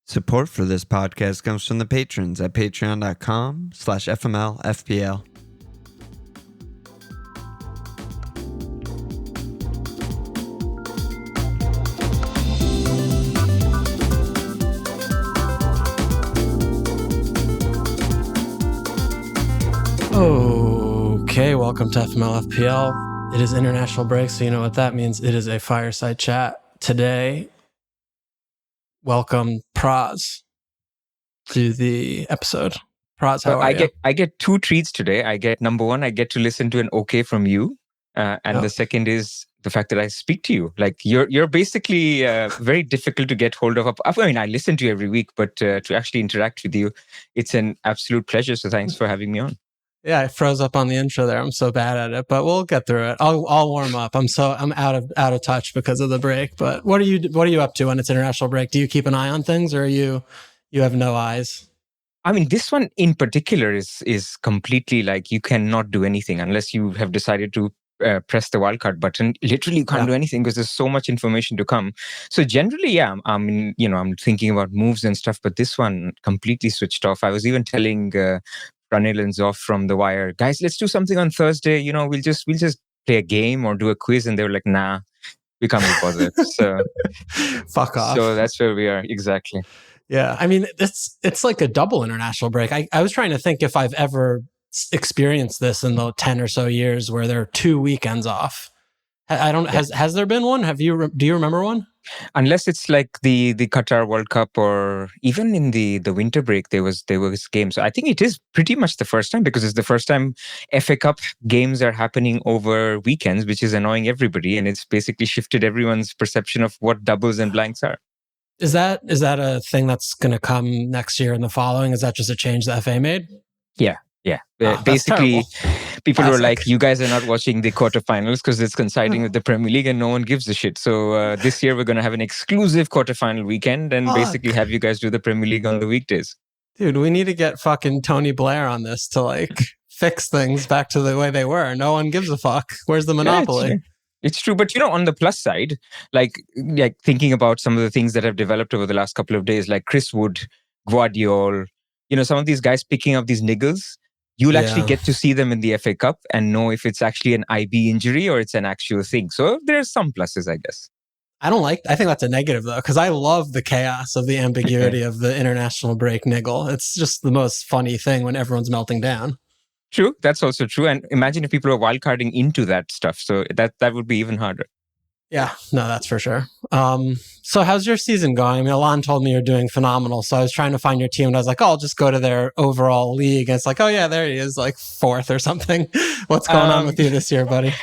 Support for this podcast comes from the patrons at patreon.com/FMLFPL. Okay, welcome to FML FPL. It is international break, so you know what that means. It is a fireside chat. Today, welcome Pras to the episode. Pras, how are you? I get two treats today. Number one, I get to listen to an okay from you. The second is the fact that I speak to you. Like you're basically very difficult to get hold of. I mean, I listen to you every week, but to actually interact with you, it's an absolute pleasure. So thanks for having me on. Yeah, I froze up on the intro there. I'm so bad at it, but we'll get through it. I'll warm up. I'm out of touch because of the break. But what are you up to when it's international break? Do you keep an eye on things, or you have no eyes? I mean, this one in particular is completely like you cannot do anything unless you have decided to press the wildcard button. Literally, you can't do anything because there's so much information to come. So generally, yeah, I'm thinking about moves and stuff, but this one completely switched off. I was even telling Pranil and Zoff from The Wire, guys, let's do something on Thursday. You know, we'll just play a game or do a quiz, and they were like, nah, we can't be bothered. So fuck off. So that's where we are exactly. Yeah, I mean, it's like a double international break. I was trying to think if I've ever experienced this in the 10 or so years where there are 2 weekends off. I don't. Yeah. Has there been one? Do you remember one? Unless it's like the Qatar World Cup, or even in the winter break, there was games. So I think it is pretty much the first time, because it's the first time FA Cup games are happening over weekends, which is annoying everybody, and it's basically shifted everyone's perception of what doubles and blanks are. Is that a thing that's going to come next year and the following? Is that just a change the FA made? Yeah. Basically, people were like, you guys are not watching the quarterfinals because it's coinciding with the Premier League and no one gives a shit. So this year we're going to have an exclusive quarterfinal weekend and basically have you guys do the Premier League on the weekdays. Dude, we need to get fucking Tony Blair on this to like fix things back to the way they were. No one gives a fuck. Where's the monopoly? Yeah, it's true. But, on the plus side, like thinking about some of the things that have developed over the last couple of days, like Chris Wood, Guardiola, some of these guys picking up these niggles, you'll actually get to see them in the FA Cup and know if it's actually an IB injury or it's an actual thing. So there's some pluses, I guess. I think that's a negative though, because I love the chaos of the ambiguity of the international break niggle. It's just the most funny thing when everyone's melting down. True, that's also true. And imagine if people are wildcarding into that stuff. So that would be even harder. Yeah, no, that's for sure. So how's your season going? I mean, Alon told me you're doing phenomenal. So I was trying to find your team and I was like, I'll just go to their overall league. And it's like, oh yeah, there he is, like 4th or something. What's going on with you this year, buddy?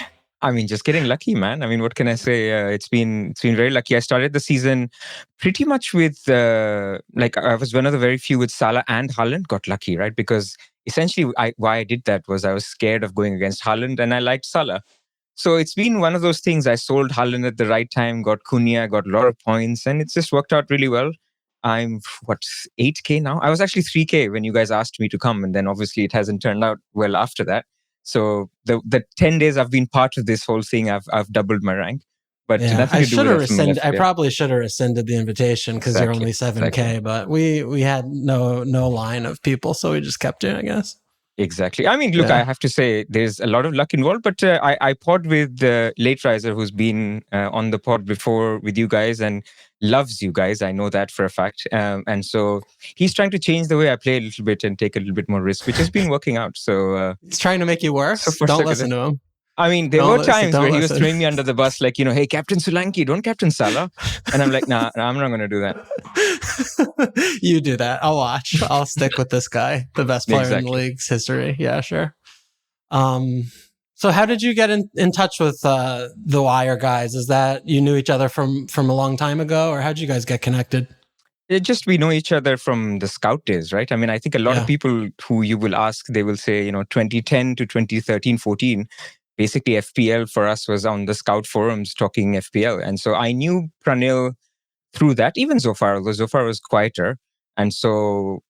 I mean, just getting lucky, man. I mean, what can I say? It's been very lucky. I started the season pretty much with, I was one of the very few with Salah and Haaland. Got lucky, right? Because essentially why I did that was I was scared of going against Haaland and I liked Salah. So it's been one of those things. I sold Haaland at the right time, got Cunha, got a lot of points, and it's just worked out really well. I'm, 8K now? I was actually 3K when you guys asked me to come, and then obviously it hasn't turned out well after that. So the 10 days I've been part of this whole thing, I've doubled my rank. But nothing to do with rescinded. I probably should have rescinded the invitation because you're only 7K, exactly. But we had no line of people, so we just kept it, I guess. Exactly. I mean, look, I have to say there's a lot of luck involved, but I pod with Late Riser, who's been on the pod before with you guys and loves you guys. I know that for a fact. And so he's trying to change the way I play a little bit and take a little bit more risk, which has been working out. So he's trying to make you worse. So don't listen to him. I mean, there were times where he was throwing me under the bus, like, hey, Captain Solanke, don't Captain Salah. And I'm like, nah, I'm not going to do that. You do that. I'll watch. I'll stick with this guy, the best player in the league's history. Yeah, sure. So how did you get in touch with the Wire guys? Is that you knew each other from a long time ago, or how did you guys get connected? We know each other from the scout days, right? I mean, I think a lot of people who you will ask, they will say, 2010 to 2013, 14, basically FPL for us was on the scout forums talking FPL. And so I knew Pranil through that, even Zofar, although Zofar was quieter. And so,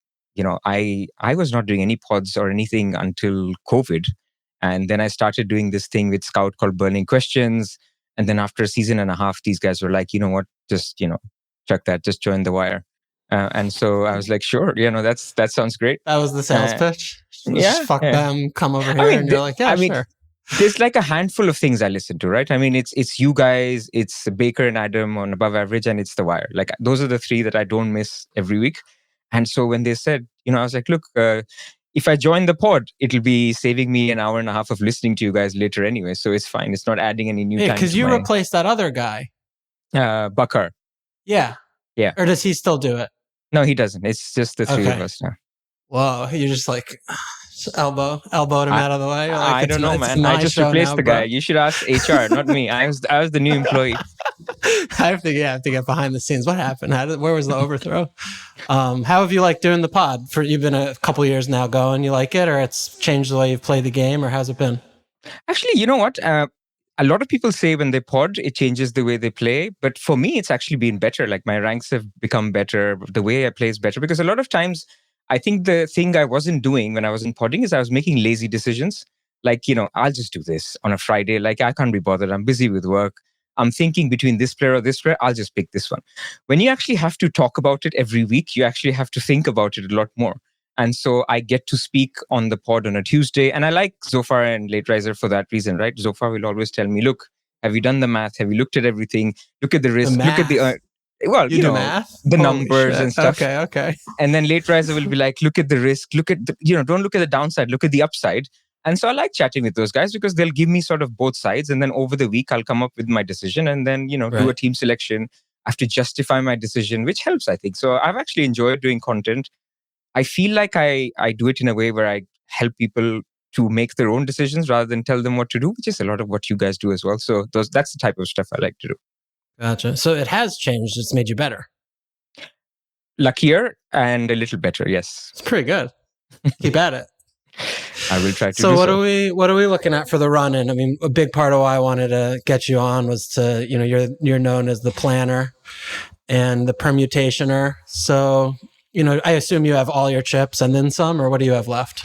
I was not doing any pods or anything until COVID. And then I started doing this thing with Scout called Burning Questions. And then after a season and a half, these guys were like, you know what, just, chuck that, just join the Wire. And so I was like, sure, that sounds great. That was the sales pitch. Yeah, Fuck them, come over here, and you're like, sure. There's like a handful of things I listen to, right? I mean, it's you guys, it's Baker and Adam on Above Average, and it's The Wire. Like those are the three that I don't miss every week. And so when they said, I was like, look, if I join the pod, it'll be saving me an hour and a half of listening to you guys later anyway. So it's fine. It's not adding any new time. Yeah, because you replaced that other guy. Bakar. Yeah. Yeah. Or does he still do it? No, he doesn't. It's just the three of us now. Whoa, you're just like elbowed him out of the way. Like, I don't know, man. I just replaced the guy. You should ask HR, not me. I was the new employee. I have to get behind the scenes. What happened? Where was the overthrow? How have you liked doing the pod? You've been a couple years now going. You like it, or it's changed the way you've played the game, or how's it been? Actually, you know what? A lot of people say when they pod, it changes the way they play. But for me, it's actually been better. Like my ranks have become better. The way I play is better. Because a lot of times, I think the thing I wasn't doing when I was in podding is I was making lazy decisions. Like, I'll just do this on a Friday. Like, I can't be bothered. I'm busy with work. I'm thinking between this player or this player. I'll just pick this one. When you actually have to talk about it every week, you actually have to think about it a lot more. And so I get to speak on the pod on a Tuesday. And I like Zofar and Late Riser for that reason, right? Zofar will always tell me, look, have you done the math? Have you looked at everything? Look at the risk. Look at the... the numbers and stuff. Okay. And then Late Riser will be like, look at the risk. Look at don't look at the downside. Look at the upside. And so I like chatting with those guys because they'll give me sort of both sides. And then over the week, I'll come up with my decision and then, do a team selection. I have to justify my decision, which helps, I think. So I've actually enjoyed doing content. I feel like I do it in a way where I help people to make their own decisions rather than tell them what to do, which is a lot of what you guys do as well. So that's the type of stuff I like to do. Gotcha. So it has changed. It's made you better. Luckier and a little better, yes. It's pretty good. Keep at it. I will try to so what are we looking at for the run-in? I mean, a big part of why I wanted to get you on was to, you're known as the planner and the permutationer. So, I assume you have all your chips and then some, or what do you have left?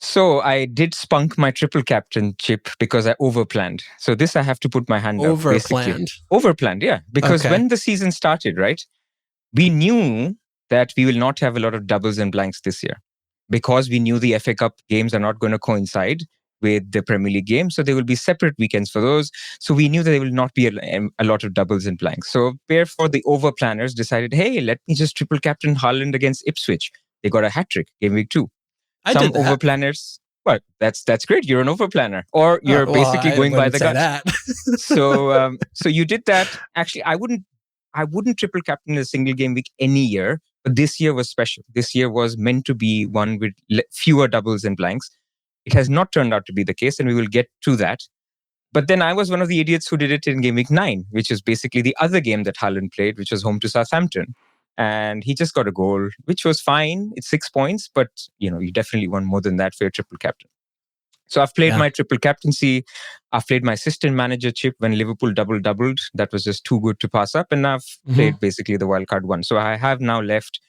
So I did spunk my triple captain chip because I overplanned. So this I have to put my hand up. Overplanned, yeah. Because when the season started, right, we knew that we will not have a lot of doubles and blanks this year because we knew the FA Cup games are not going to coincide with the Premier League games. So there will be separate weekends for those. So we knew that there will not be a lot of doubles and blanks. So therefore, the overplanners decided, hey, let me just triple captain Haaland against Ipswich. They got a hat-trick game week 2. Some overplanners, well, that's great. You're an overplanner, or you're basically going by the gut. So you did that. Actually, I wouldn't triple captain a single game week any year, but this year was special. This year was meant to be one with fewer doubles and blanks. It has not turned out to be the case, and we will get to that. But then I was one of the idiots who did it in game week 9, which is basically the other game that Haaland played, which was home to Southampton. And he just got a goal, which was fine. It's 6 points, but you definitely want more than that for your triple captain. So I've played my triple captaincy. I've played my assistant manager chip when Liverpool doubled. That was just too good to pass up. And I've played basically the wildcard one. So I have now left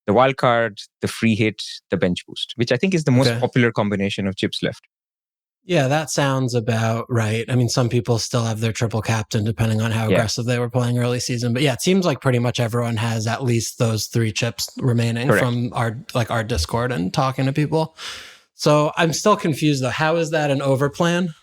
the wildcard, the free hit, the bench boost, which I think is the most popular combination of chips left. Yeah, that sounds about right. I mean, some people still have their triple captain depending on how aggressive they were playing early season. But yeah, it seems like pretty much everyone has at least those 3 chips remaining from our Discord and talking to people. So I'm still confused though. How is that an overplan?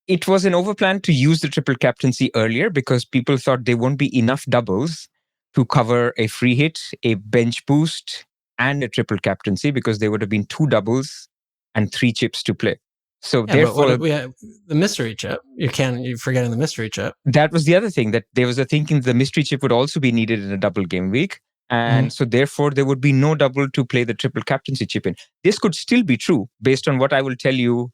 It was an overplan to use the triple captaincy earlier because people thought there won't be enough doubles to cover a free hit, a bench boost, and a triple captaincy because there would have been 2 doubles and 3 chips to play. So therefore, the mystery chip, you're forgetting the mystery chip. That was the other thing, that there was a thinking the mystery chip would also be needed in a double game week. And so therefore, there would be no double to play the triple captaincy chip in. This could still be true based on what I will tell you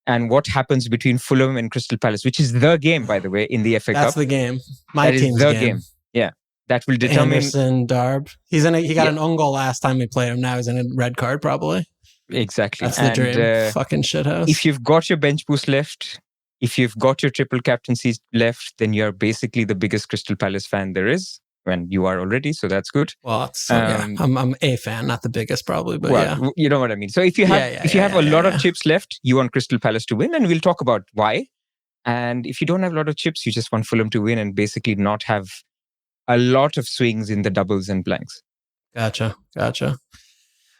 and what happens between Fulham and Crystal Palace, which is the game, by the way, in the FA Cup. That's the game. My team's game. Yeah. That will determine. Anderson, Darb. He got an own goal last time we played him. Now he's in a red card, probably. Exactly. That's the dream. Fucking shithouse. If you've got your bench boost left, if you've got your triple captaincies left, then you're basically the biggest Crystal Palace fan there is. When you are already, so that's good. Well, I'm a fan, not the biggest probably, but you know what I mean. So if you have a lot of chips left, you want Crystal Palace to win, and we'll talk about why. And if you don't have a lot of chips, you just want Fulham to win and basically not have a lot of swings in the doubles and blanks. Gotcha.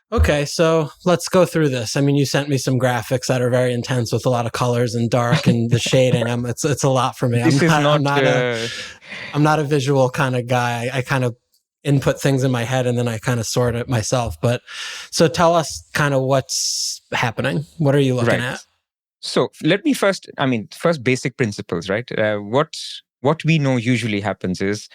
Okay, so let's go through this. I mean, you sent me some graphics that are very intense with a lot of colors and dark and the shading. It's a lot for me. I'm not a visual kind of guy. I kind of input things in my head and then I kind of sort it myself. But so tell us kind of what's happening. What are you looking at? So let me first basic principles, right? What we know usually happens is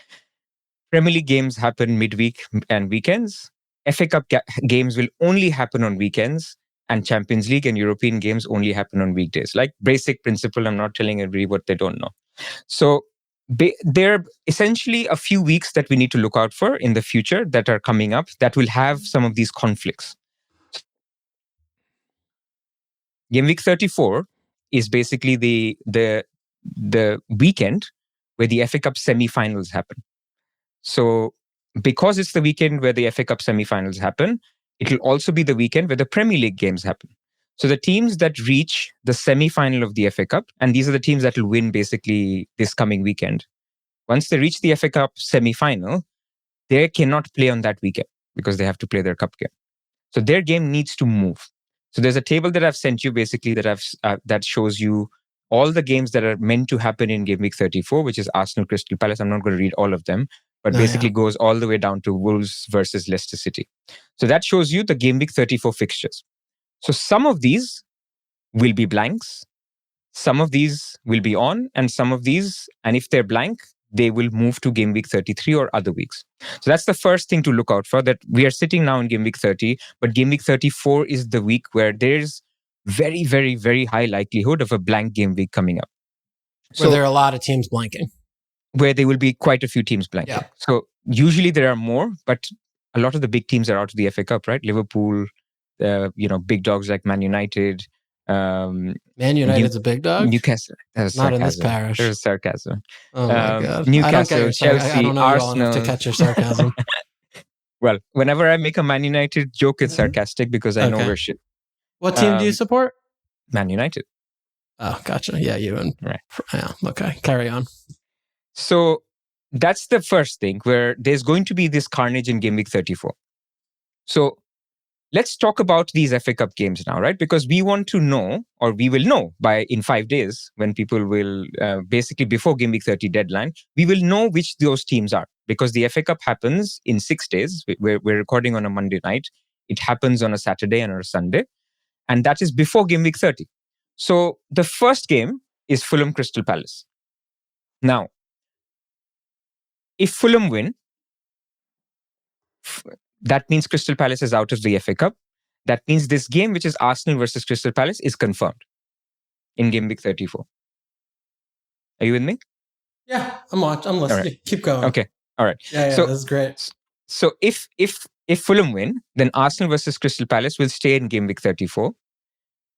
Premier League games happen midweek and weekends. FA Cup games will only happen on weekends, and Champions League and European games only happen on weekdays. Like basic principle, I'm not telling everybody what they don't know. So there are essentially a few weeks that we need to look out for in the future that are coming up that will have some of these conflicts. Game week 34 is basically the weekend where the FA Cup semi-finals happen. So because it's the weekend where the FA Cup semi-finals happen, it will also be the weekend where the Premier League games happen. So the teams that reach the semi-final of the FA Cup, and these are the teams that will win basically this coming weekend. Once they reach the FA Cup semi-final, they cannot play on that weekend because they have to play their cup game. So their game needs to move. So there's a table that I've sent you basically that shows you all the games that are meant to happen in game week 34, which is Arsenal, Crystal Palace. I'm not going to read all of them, but basically goes all the way down to Wolves versus Leicester City. So that shows you the game week 34 fixtures. So some of these will be blanks, some of these will be on, and some of these, and if they're blank, they will move to game week 33 or other weeks. So that's the first thing to look out for, that we are sitting now in game week 30, but game week 34 is the week where there's very, very, very high likelihood of a blank game week coming up. So there are a lot of teams blanking. Where there will be quite a few teams blanking. Yeah. So usually there are more, but a lot of the big teams are out of the FA Cup, right? Liverpool, big dogs like Man United. Man United's a big dog? Newcastle. Not in this parish. There's sarcasm. Oh my God. Newcastle, Chelsea, I don't know Arsenal. you all enough to catch your sarcasm. Well, whenever I make a Man United joke, it's sarcastic because I know we're shit. What team do you support? Man United. Oh, gotcha. Yeah, you and... Right. Yeah, okay. Carry on. So that's the first thing, where there's going to be this carnage in game week 34. So let's talk about these FA Cup games now, right? Because we want to know, or we will know in 5 days, when people will basically before game week 30 deadline, we will know which those teams are, because the FA Cup happens in 6 days. We're recording on a Monday night. It happens on a Saturday and on a Sunday. And that is before game week 30. So the first game is Fulham Crystal Palace. Now, if Fulham win, that means Crystal Palace is out of the FA Cup. That means this game, which is Arsenal versus Crystal Palace, is confirmed in game week 34. Are you with me? Yeah, I'm listening. Right. Keep going. Okay. All right. Yeah, so, that's great. So if Fulham win, then Arsenal versus Crystal Palace will stay in game week 34.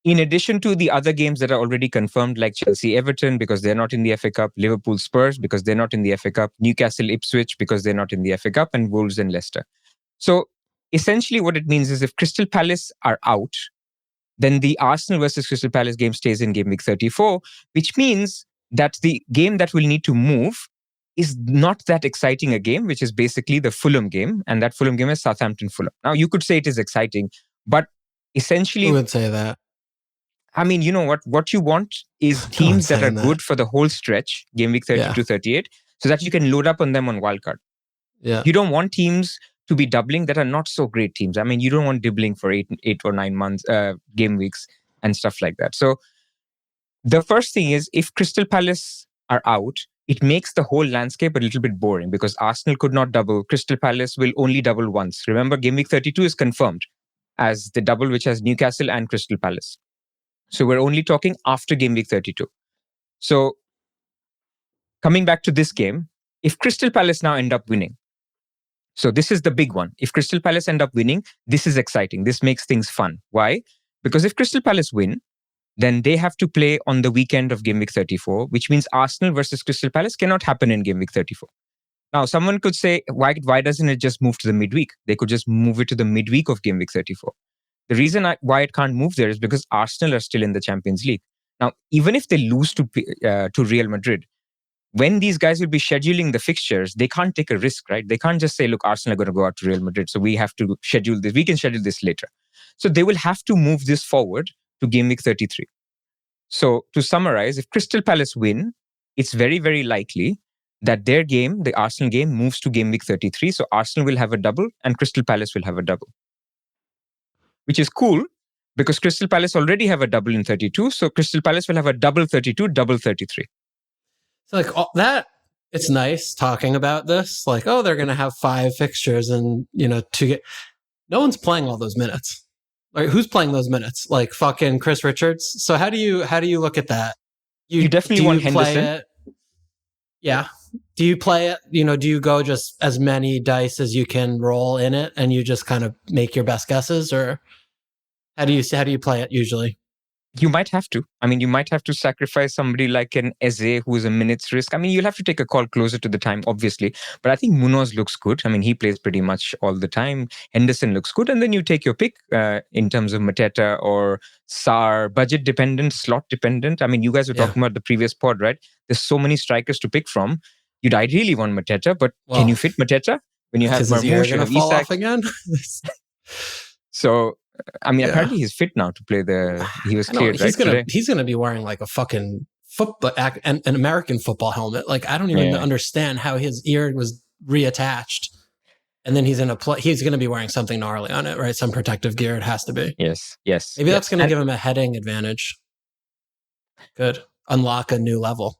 In addition to the other games that are already confirmed, like Chelsea Everton, because they're not in the FA Cup, Liverpool Spurs, because they're not in the FA Cup, Newcastle Ipswich, because they're not in the FA Cup, and Wolves and Leicester. So essentially what it means is if Crystal Palace are out, then the Arsenal versus Crystal Palace game stays in game week 34, which means that the game that will need to move is not that exciting a game, which is basically the Fulham game. And that Fulham game is Southampton-Fulham. Now, you could say it is exciting, but essentially... Who would say that? I mean, you know what you want is teams that are good for the whole stretch, game week 30 to 38, so that you can load up on them on wildcard. Yeah. You don't want teams to be doubling that are not so great teams. I mean, you don't want dribbling for 8 or 9 months, game weeks and stuff like that. So the first thing is, if Crystal Palace are out, it makes the whole landscape a little bit boring, because Arsenal could not double. Crystal Palace will only double once. Remember, game week 32 is confirmed as the double, which has Newcastle and Crystal Palace. So we're only talking after game week 32. So coming back to this game, if Crystal Palace now end up winning, so this is the big one. If Crystal Palace end up winning, this is exciting. This makes things fun. Why? Because if Crystal Palace win, then they have to play on the weekend of game week 34, which means Arsenal versus Crystal Palace cannot happen in game week 34. Now, someone could say, why doesn't it just move to the midweek? They could just move it to the midweek of game week 34. The reason why it can't move there is because Arsenal are still in the Champions League. Now, even if they lose to Real Madrid, when these guys will be scheduling the fixtures, they can't take a risk, right? They can't just say, look, Arsenal are going to go out to Real Madrid, so we have to schedule this. We can schedule this later. So they will have to move this forward to game week 33. So to summarize, if Crystal Palace win, it's very, very likely that their game, the Arsenal game, moves to game week 33. So Arsenal will have a double and Crystal Palace will have a double, which is cool because Crystal Palace already have a double in 32. So Crystal Palace will have a double 32, double 33. So like that, it's nice talking about this. Like, oh, they're going to have 5 fixtures and, no one's playing all those minutes. Like, who's playing those minutes? Like fucking Chris Richards. So how do you look at that? You definitely want Henderson. Yeah. Do you play it? Do you go just as many dice as you can roll in it and you just kind of make your best guesses, or how do you play it usually? You might have to. I mean, you might have to sacrifice somebody like an Eze who is a minute's risk. I mean, you'll have to take a call closer to the time, obviously. But I think Munoz looks good. I mean, he plays pretty much all the time. Henderson looks good. And then you take your pick in terms of Mateta or Sarr, budget dependent, slot dependent. I mean, you guys were talking about the previous pod, right? There's so many strikers to pick from. You'd ideally want Mateta, but can you fit Mateta when you have Marmoush and fall off again? So, I mean, apparently he's fit now to play he was cleared, right? He's gonna be wearing like a fucking football, an American football helmet. Like, I don't even understand how his ear was reattached. And then he's gonna be wearing something gnarly on it, right? Some protective gear. It has to be. Yes. Maybe that's gonna give him a heading advantage. Good. Unlock a new level.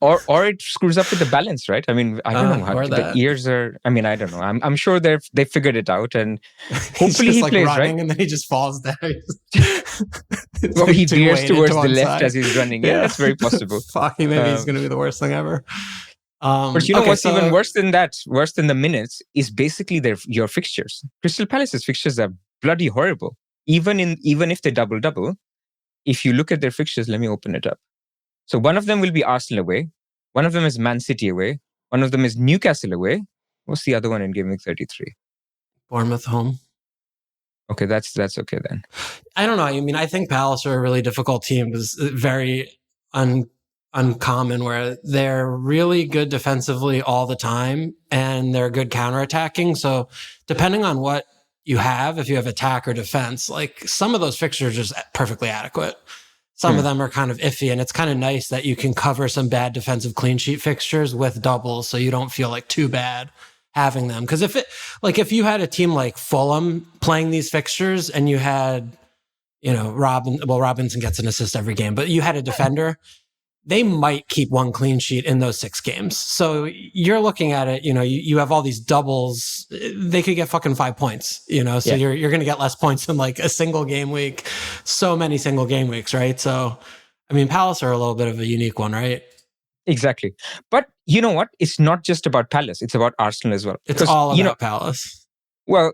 Or it screws up with the balance, right? I mean, I don't know how the ears are. I mean, I don't know. I'm sure they figured it out, and hopefully he plays running, right. And then he just falls down. Well, he veers towards the left as he's running. Yeah, that's very possible. Fucking, maybe he's going to be the worst thing ever. But what's even worse than that? Worse than the minutes is basically your fixtures. Crystal Palace's fixtures are bloody horrible. Even if they double, if you look at their fixtures, let me open it up. So one of them will be Arsenal away. One of them is Man City away. One of them is Newcastle away. What's the other one in game week 33? Bournemouth home. Okay, that's okay then. I don't know. I mean, I think Palace are a really difficult team. It's very uncommon where they're really good defensively all the time and they're good counterattacking. So depending on what you have, if you have attack or defense, like some of those fixtures are just perfectly adequate. Some of them are kind of iffy, and it's kind of nice that you can cover some bad defensive clean sheet fixtures with doubles, so you don't feel like too bad having them. Because if you had a team like Fulham playing these fixtures, and you had, Robinson gets an assist every game, but you had a defender, they might keep one clean sheet in those 6 games. So you're looking at it, you have all these doubles. They could get fucking 5 points, so you're going to get less points than like a single game week. So many single game weeks, right? So, I mean, Palace are a little bit of a unique one, right? Exactly. But you know what? It's not just about Palace. It's about Arsenal as well. It's all about Palace. Well,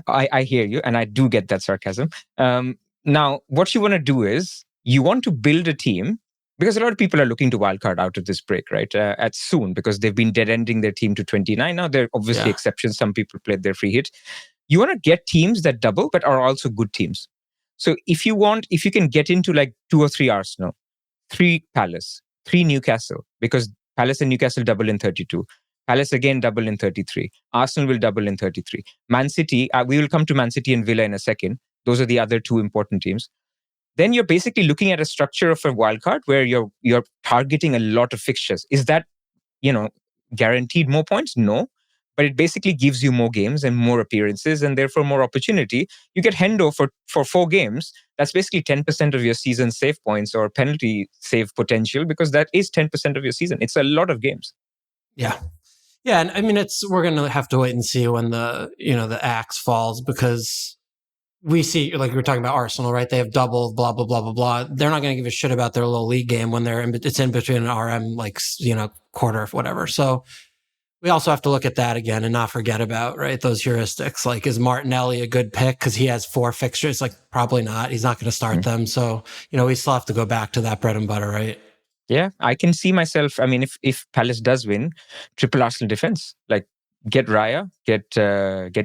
I hear you, and I do get that sarcasm. Now, what you want to do is you want to build a team, because a lot of people are looking to wildcard out of this break, right? At soon, because they've been dead-ending their team to 29. Now, there are obviously exceptions. Some people played their free hit. You want to get teams that double, but are also good teams. So if you can get into like 2 or 3 Arsenal, 3 Palace, 3 Newcastle, because Palace and Newcastle double in 32. Palace again double in 33. Arsenal will double in 33. Man City, we will come to Man City and Villa in a second. Those are the other 2 important teams. Then you're basically looking at a structure of a wildcard where you're targeting a lot of fixtures. Is that, guaranteed more points? No. But it basically gives you more games and more appearances and therefore more opportunity. You get Hendo for 4 games. That's basically 10% of your season save points or penalty save potential, because that is 10% of your season. It's a lot of games. Yeah. Yeah. And I mean, we're going to have to wait and see when the axe falls, because we see, like we were talking about Arsenal, right? They have double, blah, blah, blah, blah, blah. They're not going to give a shit about their little league game when it's in between an RM, like, quarter, whatever. So we also have to look at that again and not forget about, right, those heuristics. Like, is Martinelli a good pick because he has 4 fixtures? Like, probably not. He's not going to start them. So, we still have to go back to that bread and butter, right? Yeah, I can see myself. I mean, if Palace does win, triple Arsenal defense, like get Raya, get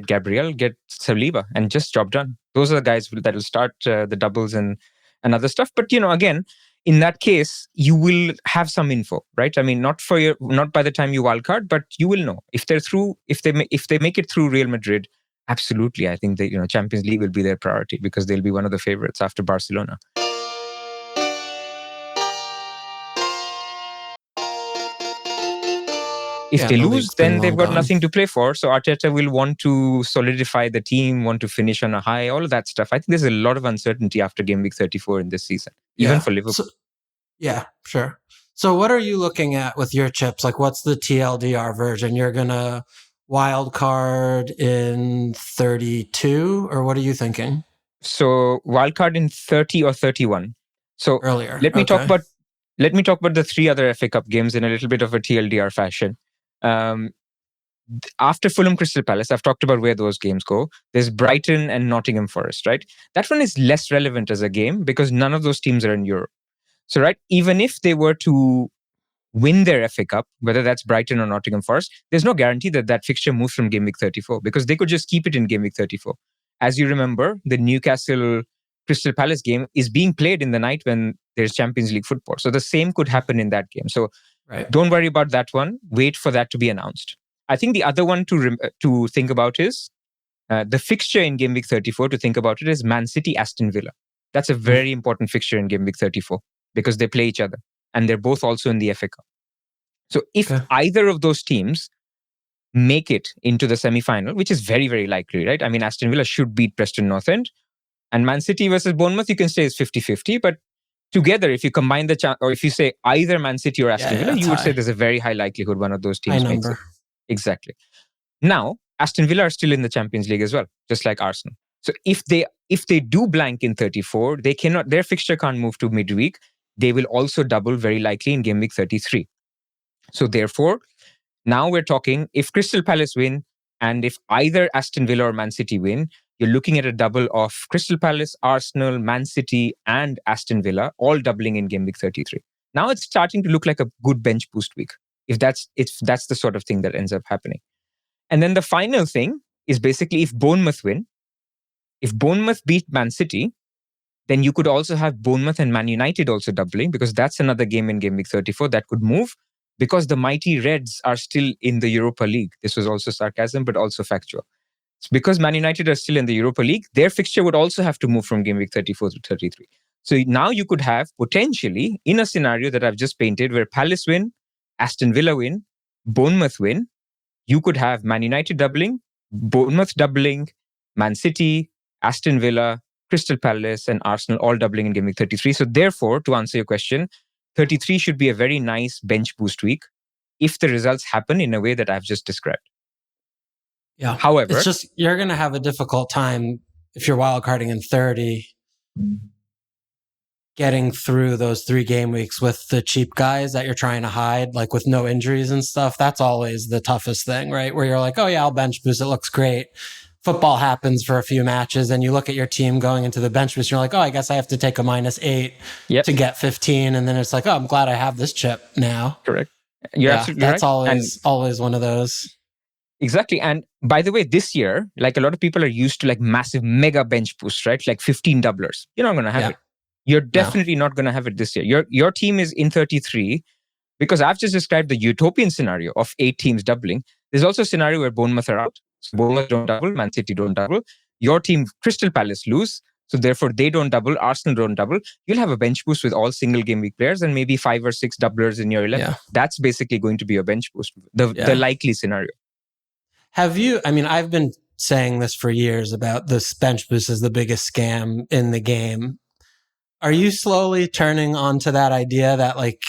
Gabriel, get Saliba, and just job done. Those are the guys that will start the doubles and other stuff. But again, in that case, you will have some info, right? I mean, not by the time you wildcard, but you will know if they're through. If they make it through Real Madrid, absolutely, I think that Champions League will be their priority because they'll be one of the favorites after Barcelona. If they lose, then they've got nothing to play for. So Arteta will want to solidify the team, want to finish on a high, all of that stuff. I think there's a lot of uncertainty after game week 34 in this season, even for Liverpool. Yeah, sure. So what are you looking at with your chips? Like, what's the TLDR version? You're going to wild card in 32, or what are you thinking? So wild card in 30 or 31. So earlier. Let me talk about the three other FA Cup games in a little bit of a TLDR fashion. After Fulham Crystal Palace, I've talked about where those games go. There's Brighton and Nottingham Forest, right? That one is less relevant as a game because none of those teams are in Europe. So, right, even if they were to win their FA Cup, whether that's Brighton or Nottingham Forest, there's no guarantee that that fixture moves from game week 34 because they could just keep it in game week 34. As you remember, the Newcastle Crystal Palace game is being played in the night when there's Champions League football. So the same could happen in that game. So don't worry about that one. Wait for that to be announced. I think the other one to think about is the fixture in game week 34 to think about it is Man City Aston Villa. That's a very important fixture in game week 34 because they play each other and they're both also in the FA Cup. So if either of those teams make it into the semi-final, which is very, very likely, right? I mean, Aston Villa should beat Preston North End. And Man City versus Bournemouth, you can say is 50-50. But together, if you combine or if you say either Man City or Aston Villa, you would say there's a very high likelihood one of those teams makes it. Exactly. Now, Aston Villa are still in the Champions League as well, just like Arsenal. So if they do blank in 34, their fixture can't move to midweek. They will also double very likely in game week 33. So therefore, now we're talking if Crystal Palace win and if either Aston Villa or Man City win, you're looking at a double of Crystal Palace, Arsenal, Man City, and Aston Villa, all doubling in game week 33. Now it's starting to look like a good bench boost week, if that's the sort of thing that ends up happening. And then the final thing is basically if Bournemouth win, if Bournemouth beat Man City, then you could also have Bournemouth and Man United also doubling because that's another game in game week 34 that could move because the mighty Reds are still in the Europa League. This was also sarcasm, but also factual. It's because Man United are still in the Europa League, their fixture would also have to move from game week 34 to 33. So now you could have potentially, in a scenario that I've just painted, where Palace win, Aston Villa win, Bournemouth win, you could have Man United doubling, Bournemouth doubling, Man City, Aston Villa, Crystal Palace, and Arsenal all doubling in game week 33. So therefore, to answer your question, 33 should be a very nice bench boost week if the results happen in a way that I've just described. Yeah. However, it's just you're going to have a difficult time if you're wildcarding in 30 getting through those 3 game weeks with the cheap guys that you're trying to hide, like with no injuries and stuff. That's always the toughest thing, right? Where you're like, oh yeah, I'll bench boost. It looks great. Football happens for a few matches and you look at your team going into the bench boost. You're like, oh, I guess I have to take a -8 to get 15. And then it's like, oh, I'm glad I have this chip now. Correct. You're absolutely right. That's always one of those. Exactly. And by the way, this year, like a lot of people are used to like massive mega bench boosts, right? Like 15 doublers. You're not going to have it. You're definitely not going to have it this year. Your team is in 33 because I've just described the utopian scenario of 8 teams doubling. There's also a scenario where Bournemouth are out. So Bournemouth don't double, Man City don't double. Your team, Crystal Palace, lose. So therefore, they don't double, Arsenal don't double. You'll have a bench boost with all single game week players and maybe 5 or 6 doublers in your 11. Yeah. That's basically going to be your bench boost, the likely scenario. I've been saying this for years about this bench boost is the biggest scam in the game. Are you slowly turning onto that idea that like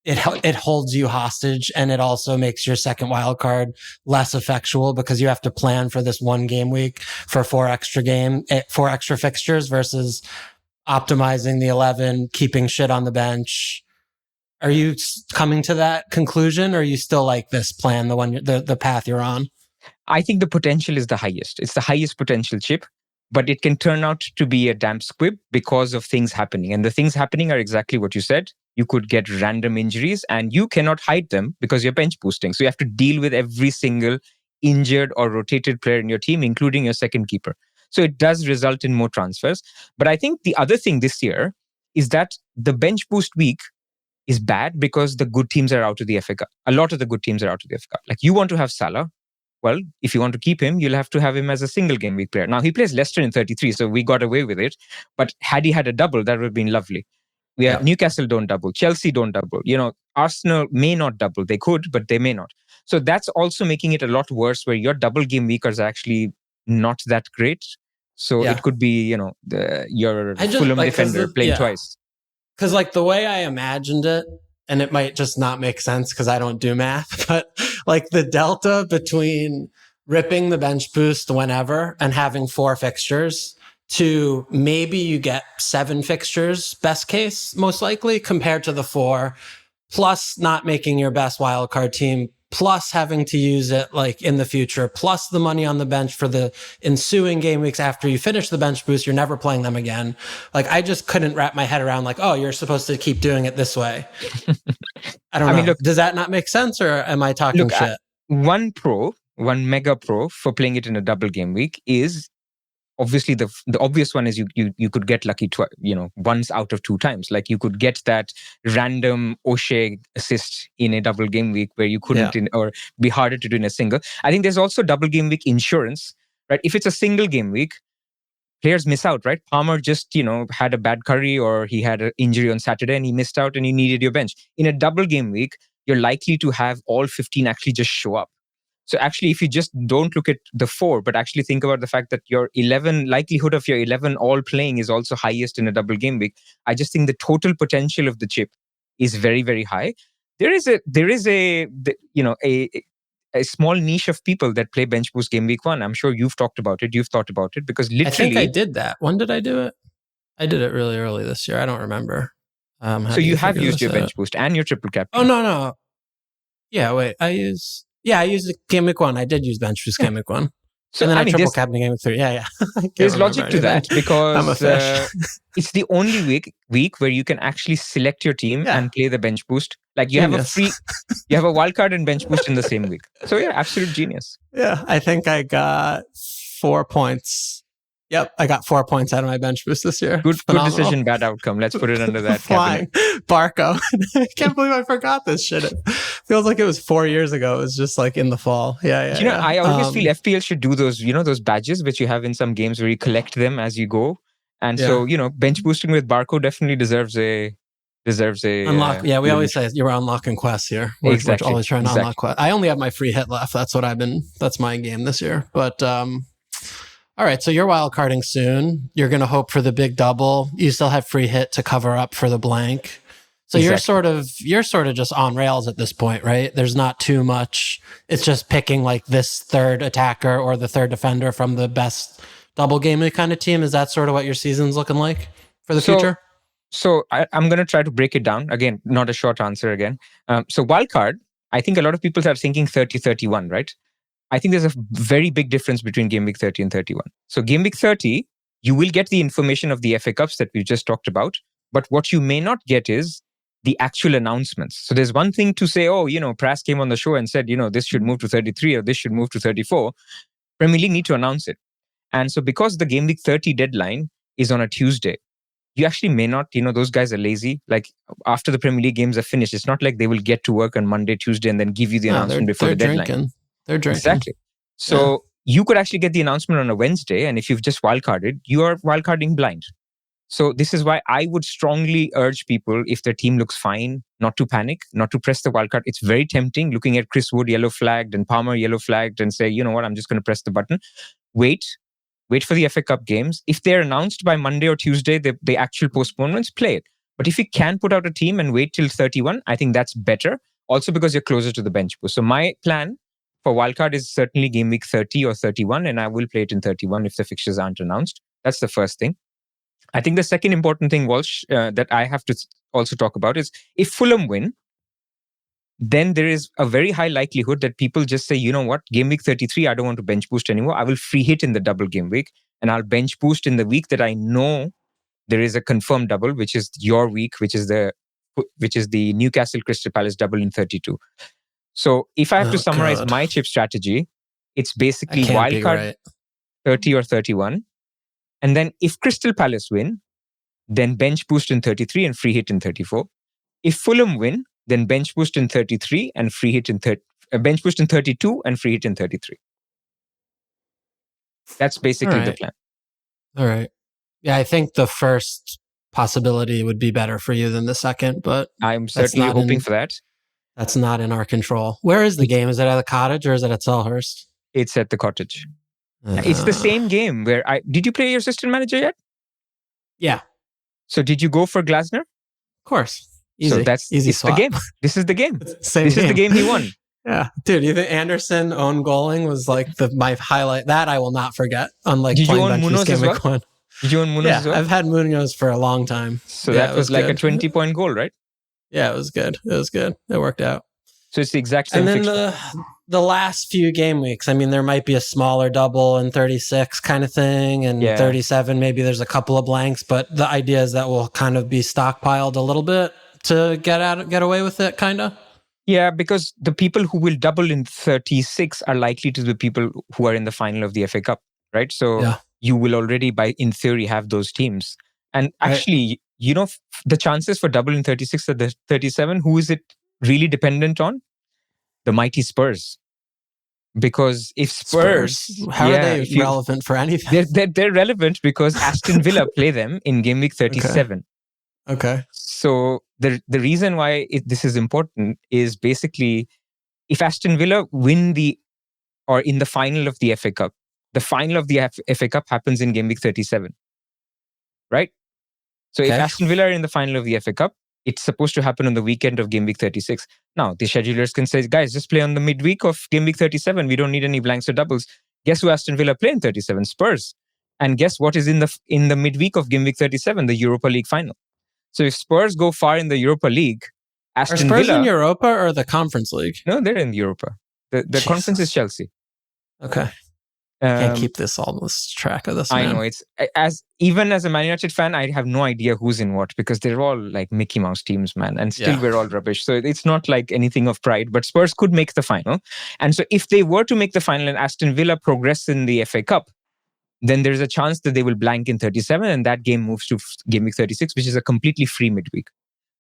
it holds you hostage and it also makes your second wild card less effectual because you have to plan for this 1 game week for 4 extra fixtures versus optimizing the 11, keeping shit on the bench? Are you coming to that conclusion or are you still like this plan, the path you're on? I think the potential is the highest. It's the highest potential chip, but it can turn out to be a damn squib because of things happening. And the things happening are exactly what you said. You could get random injuries and you cannot hide them because you're bench boosting. So you have to deal with every single injured or rotated player in your team, including your second keeper. So it does result in more transfers. But I think the other thing this year is that the bench boost week is bad because the good teams are out of the FA Cup. A lot of the good teams are out of the FA Cup. Like you want to have Salah. Well, if you want to keep him, you'll have to have him as a single game week player. Now, he plays Leicester in 33, so we got away with it. But had he had a double, that would have been lovely. Newcastle don't double. Chelsea don't double. Arsenal may not double. They could, but they may not. So that's also making it a lot worse where your double game weekers are actually not that great. So it could be, your Fulham defender playing twice. Because like the way I imagined it, and it might just not make sense because I don't do math, but like the delta between ripping the bench boost whenever and having 4 fixtures to maybe you get 7 fixtures, best case, most likely, compared to the 4, plus not making your best wildcard team, plus having to use it like in the future, plus the money on the bench for the ensuing game weeks after you finish the bench boost, you're never playing them again. Like I just couldn't wrap my head around like, oh, you're supposed to keep doing it this way. I don't know. Look, does that not make sense or am I talking shit? One mega pro for playing it in a double game week is obviously the obvious one is you could get lucky once out of 2 times. Like you could get that random O'Shea assist in a double game week where you couldn't or be harder to do in a single. I think there's also double game week insurance, right? If it's a single game week, players miss out, right? Palmer just had a bad curry or he had an injury on Saturday and he missed out and you needed your bench. In a double game week, you're likely to have all 15 actually just show up. So actually, if you just don't look at the 4, but actually think about the fact that your 11 likelihood of your 11 all playing is also highest in a double game week, I just think the total potential of the chip is very, very high. There is a small niche of people that play bench boost game week 1. I'm sure you've talked about it. You've thought about it because literally, I think I did that. When did I do it? I did it really early this year. I don't remember. So you have used your bench boost and your triple captain. Oh no. Yeah, wait. I used it game week 1. I did use bench boost game week 1. So, and then I triple captain game week 3. Yeah. There's logic to that because it's the only week where you can actually select your team and play the bench boost. Like you have you have a wildcard and bench boost in the same week. So absolute genius. Yeah, I think I got 4 points. Yep, I got 4 points out of my bench boost this year. Good decision, bad outcome. Let's put it under that Flying. Barco. I can't believe I forgot this shit. It feels like it was 4 years ago. It was just like in the fall. Yeah. I always feel FPL should do those, those badges which you have in some games where you collect them as you go. And so, bench boosting with Barco definitely deserves a unlock. We always say you're unlocking quests here. We're always trying to unlock quests. I only have my free hit left. That's my game this year. But all right, so you're wildcarding soon. You're going to hope for the big double. You still have free hit to cover up for the blank. So you're sort of just on rails at this point, right? There's not too much. It's just picking like this third attacker or the third defender from the best double game week kind of team. Is that sort of what your season's looking like for the future? So I'm going to try to break it down. Again, not a short answer again. So wildcard, I think a lot of people are thinking 30-31, right? I think there's a very big difference between game week 30 and 31. So game week 30, you will get the information of the FA Cups that we just talked about. But what you may not get is the actual announcements. So there's one thing to say, Pras came on the show and said, this should move to 33 or this should move to 34. Premier League need to announce it. And so because the game week 30 deadline is on a Tuesday, you actually may not, those guys are lazy. Like after the Premier League games are finished, it's not like they will get to work on Monday, Tuesday, and then give you the announcement before the deadline. They're drinking. Exactly. So you could actually get the announcement on a Wednesday, and if you've just wildcarded, you are wildcarding blind. So this is why I would strongly urge people, if their team looks fine, not to panic, not to press the wildcard. It's very tempting looking at Chris Wood yellow flagged and Palmer yellow flagged and say, you know what, I'm just going to press the button. Wait for the FA Cup games. If they're announced by Monday or Tuesday, the actual postponements, play it. But if you can put out a team and wait till 31, I think that's better. Also because you're closer to the bench boost. So my plan for wildcard is certainly game week 30 or 31, and I will play it in 31 if the fixtures aren't announced. That's the first thing. I think the second important thing, Walsh, that I have to also talk about is if Fulham win, then there is a very high likelihood that people just say, you know what, game week 33, I don't want to bench boost anymore. I will free hit in the double game week, and I'll bench boost in the week that I know there is a confirmed double, which is your week, which is the Newcastle Crystal Palace double in 32. So if I have to summarize my chip strategy, it's basically wildcard 30 or 31. And then if Crystal Palace win, then bench boost in 33 and free hit in 34. If Fulham win, then bench boost in 33 and free hit in bench boost in 32 and free hit in 33. That's basically the plan. All right. Yeah, I think the first possibility would be better for you than the second, but I'm certainly hoping for that. That's not in our control. Where is the game? Is it at the Cottage or is it at Selhurst? It's at the Cottage. It's the same game where did you play your assistant manager yet? Yeah. So did you go for Glasner? Of course. Easy. So that's easy it's swap. the game. This is the game. Same this game. is the game he won. Yeah. Dude, you think Anderson own goaling was like my highlight? That I will not forget. Unlike did you playing own Munoz as well? Did you own Munoz as well? I've had Munoz for a long time. So that was like good. A 20-point goal, right? Yeah, it was good. It worked out. So it's the exact same. And then the last few game weeks, I mean, there might be a smaller double in 36 kind of thing, and 37, maybe there's a couple of blanks, but the idea is that we'll kind of be stockpiled a little bit to get away with it, kind of. Yeah, because the people who will double in 36 are likely to be the people who are in the final of the FA Cup, right? So you will already, in theory, have those teams. And actually, the chances for double in 36 at the 37, who is it really dependent on? The mighty Spurs. Because if Spurs how are they relevant for anything? They're relevant because Aston Villa play them in game week 37. Okay. So the reason why this is important is basically if Aston Villa win in the final of the FA Cup, the final of the FA Cup happens in game week 37. Right? So if Aston Villa are in the final of the FA Cup, it's supposed to happen on the weekend of game week 36. Now, the schedulers can say, guys, just play on the midweek of game week 37. We don't need any blanks or doubles. Guess who Aston Villa play in 37? Spurs. And guess what is in the midweek of game week 37? The Europa League final. So if Spurs go far in the Europa League, Aston Villa... Are Spurs in Europa or the Conference League? No, they're in Europa. The conference is Chelsea. Okay. Can't keep track of this. I know it's even as a Man United fan, I have no idea who's in what because they're all like Mickey Mouse teams, man, and still we're all rubbish. So it's not like anything of pride. But Spurs could make the final, and so if they were to make the final and Aston Villa progress in the FA Cup, then there's a chance that they will blank in 37, and that game moves to game week 36, which is a completely free midweek.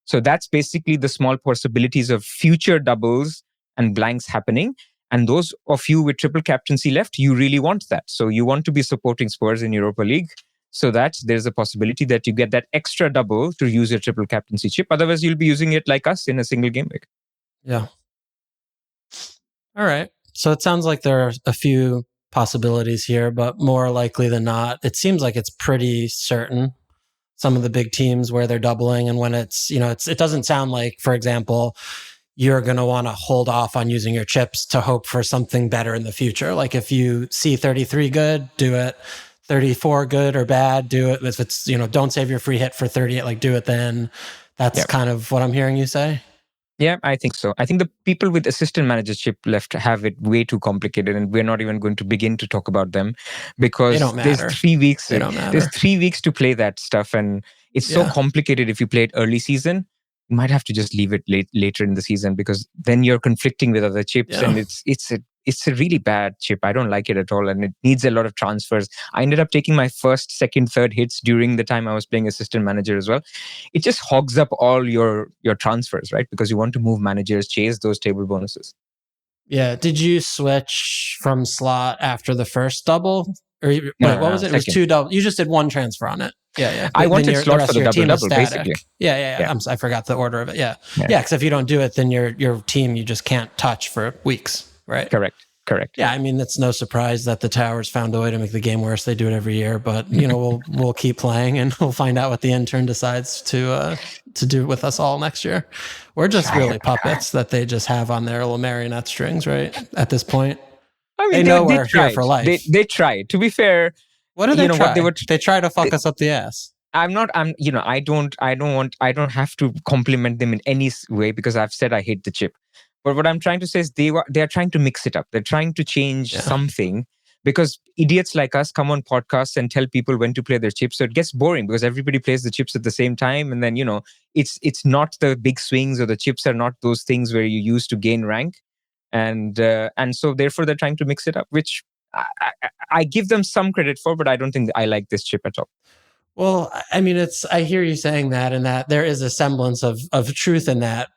So that's basically the small possibilities of future doubles and blanks happening. And those of you with triple captaincy left, you really want that. So you want to be supporting Spurs in Europa League so that there's a possibility that you get that extra double to use your triple captaincy chip. Otherwise, you'll be using it like us in a single game week. Yeah. All right. So it sounds like there are a few possibilities here, but more likely than not, it seems like it's pretty certain. Some of the big teams where they're doubling and when it doesn't sound like, for example, you're going to want to hold off on using your chips to hope for something better in the future. Like if you see 33 good, do it. 34 good or bad, do it. If it's, don't save your free hit for 38, like do it then. That's kind of what I'm hearing you say. Yeah, I think so. I think the people with assistant manager chip left have it way too complicated, and we're not even going to begin to talk about them because there's 3 weeks. There's 3 weeks to play that stuff, and it's so complicated. If you play it early season, you might have to just leave it later in the season because then you're conflicting with other chips, and it's a really bad chip. I don't like it at all, and it needs a lot of transfers. I ended up taking my first, second, third hits during the time I was playing assistant manager as well. It just hogs up all your transfers, right? Because you want to move managers, chase those table bonuses. Yeah. Did you switch from slot after the first double? Or what was it? It was 2 double. You just did 1 transfer on it. Yeah. I wanted slot for the double, basically. Yeah. I forgot the order of it. Yeah. Because if you don't do it, then your team you just can't touch for weeks, right? Correct. Yeah, I mean, it's no surprise that the Towers found a way to make the game worse. They do it every year, but we'll keep playing and we'll find out what the intern decides to do with us all next year. We're just really puppets that they just have on their little marionette strings, right? At this point, I mean, they know we're here for life. They try. To be fair, what do they try? They try to fuck us up the ass. I don't have to compliment them in any way because I've said I hate the chip. But what I'm trying to say is they are trying to mix it up. They're trying to change something because idiots like us come on podcasts and tell people when to play their chips. So it gets boring because everybody plays the chips at the same time. And then, it's not the big swings or the chips are not those things where you use to gain rank. And so therefore they're trying to mix it up, which I give them some credit for, but I don't think I like this chip at all. Well, I mean, I hear you saying that, and that there is a semblance of truth in that.